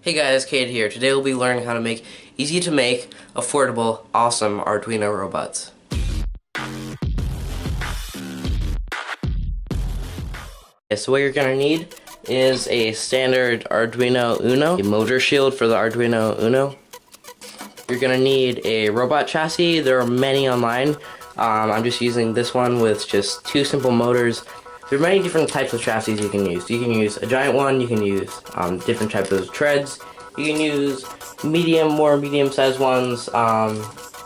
Hey guys, Kate here. Today we'll be learning how to make easy to make, affordable, awesome Arduino robots. So what you're going to need is a standard Arduino Uno, a motor shield for the Arduino Uno. You're going to need a robot chassis. There are many online. I'm just using this one with just two simple motors. There are many different types of chassis you can use. You can use a giant one, you can use different types of treads, you can use more medium-sized ones.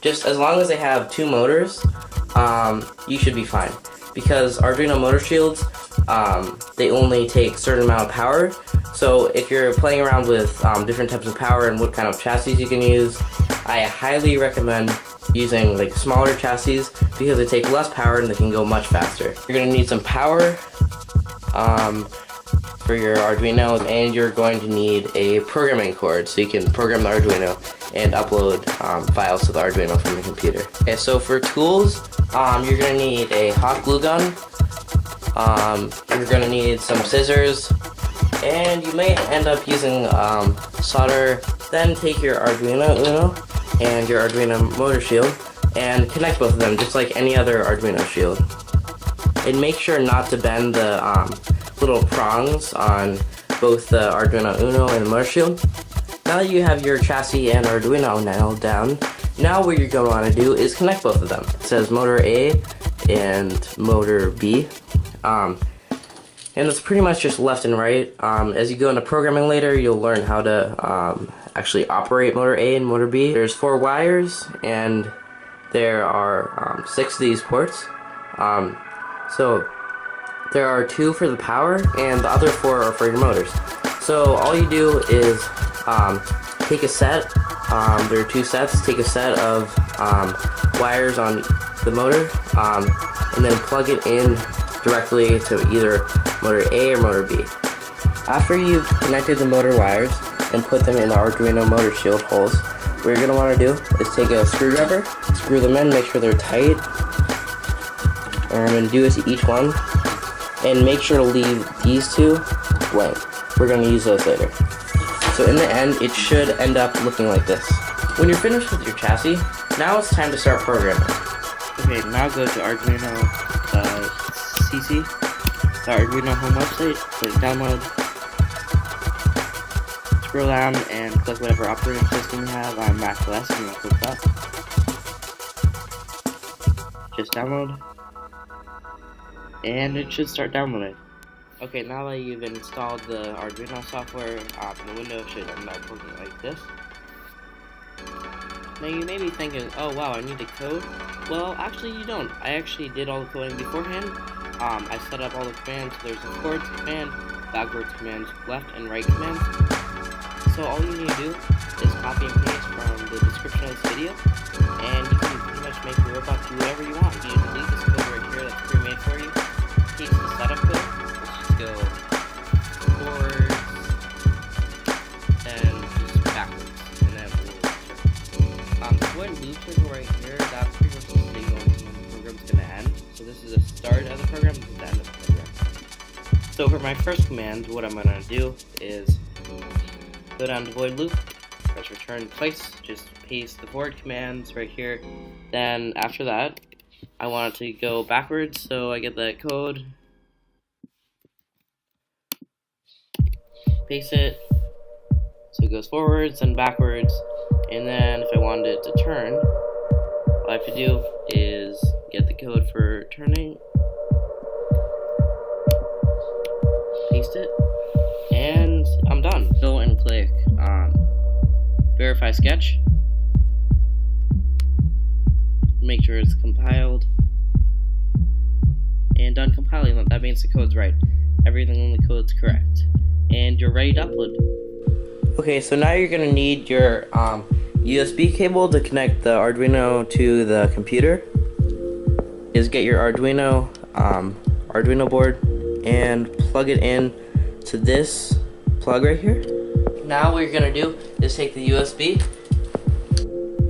Just as long as they have two motors, you should be fine. Because Arduino motor shields, they only take a certain amount of power. So if you're playing around with different types of power and what kind of chassis you can use, I highly recommend using like smaller chassis because they take less power and they can go much faster. You're going to need some power for your Arduino, and you're going to need a programming cord so you can program the Arduino and upload files to the Arduino from the computer. Okay, so for tools, you're going to need a hot glue gun, you're going to need some scissors, and you may end up using solder. Then take your Arduino Uno and your Arduino motor shield and connect both of them just like any other Arduino shield. And make sure not to bend the little prongs on both the Arduino Uno and the motor shield. Now that you have your chassis and Arduino nailed down, now what you're going to want to do is connect both of them. It says motor A and motor B. And it's pretty much just left and right. As you go into programming later, you'll learn how to actually operate motor A and motor B. There's 4 wires, and there are 6 of these ports. So there are 2 for the power, and the other 4 are for your motors. So all you do is take a set. There are 2 sets. Take a set of wires on the motor, and then plug it in directly to either motor A or motor B. After you've connected the motor wires and put them in the Arduino motor shield holes, what you're going to want to do is take a screwdriver, screw them in, make sure they're tight, and I'm going to do it to each one, and make sure to leave these 2 blank. We're going to use those later. So in the end, it should end up looking like this. When you're finished with your chassis, now it's time to start programming. Okay, now go to Arduino CC, the Arduino home website, click download, scroll down and click whatever operating system you have. I'm Mac OS, I'm going to click that. Just download, and it should start downloading. Okay, now that you've installed the Arduino software, the window should end up looking like this. Now you may be thinking, oh wow, I need to code. Well, actually you don't. I actually did all the coding beforehand. I set up all the commands. So there's a forwards command, backwards commands, left and right commands. So all you need to do is copy and paste from the description of this video, and you can pretty much make your robot do whatever you want. You delete this code right here that's pre-made for you. Paste the setup code. Let's just go forwards and just backwards, and then we'll turn. So when loop circle right here, that's pretty much the signal when the program's going to end. So this is the start of the program, this is the end of the program. So for my first command, what I'm going to do is go down to void loop, press return twice, just paste the forward commands right here. Then after that, I want it to go backwards, so I get that code, paste it, so it goes forwards and backwards. And then if I wanted it to turn, all I have to do is get the code for turning, paste it, and I'm done. Go and click verify sketch, make sure it's compiled, and done compiling. That means the code's right. Everything in the code's correct, and you're ready to upload. Okay, so now you're going to need your USB cable to connect the Arduino to the computer. Is get your Arduino board and plug it in to this plug right here. Now what you're going to do is take the USB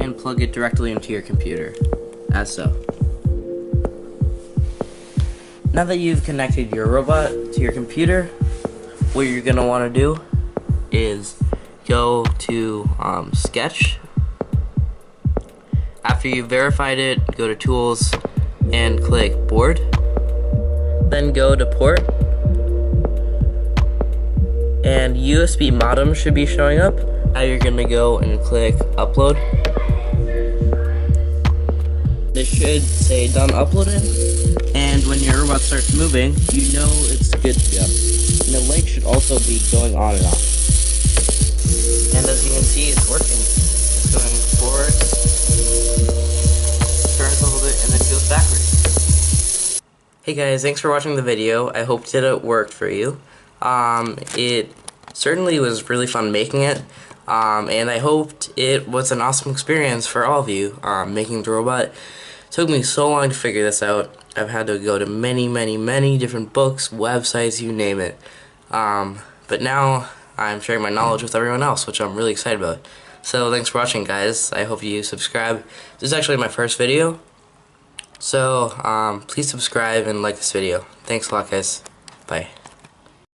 and plug it directly into your computer, as so. Now that you've connected your robot to your computer, what you're going to want to do is go to Sketch. After you've verified it, go to Tools and click Board. Then go to Port. And USB modem should be showing up. Now you're going to go and click Upload. This should say Done Uploading. And when your robot starts moving, you know it's good to go. And the link should also be going on and off. And as you can see, it's working. It's going forward, turns a little bit, and then goes backwards. Hey guys, thanks for watching the video. I hope that it worked for you. It certainly was really fun making it, and I hoped it was an awesome experience for all of you. Making the robot took me so long to figure this out. I've had to go to many different books, websites, you name it. But now I'm sharing my knowledge with everyone else, which I'm really excited about. So thanks for watching, guys. I hope you subscribe. This is actually my first video, so please subscribe and like this video. Thanks a lot, guys. Bye.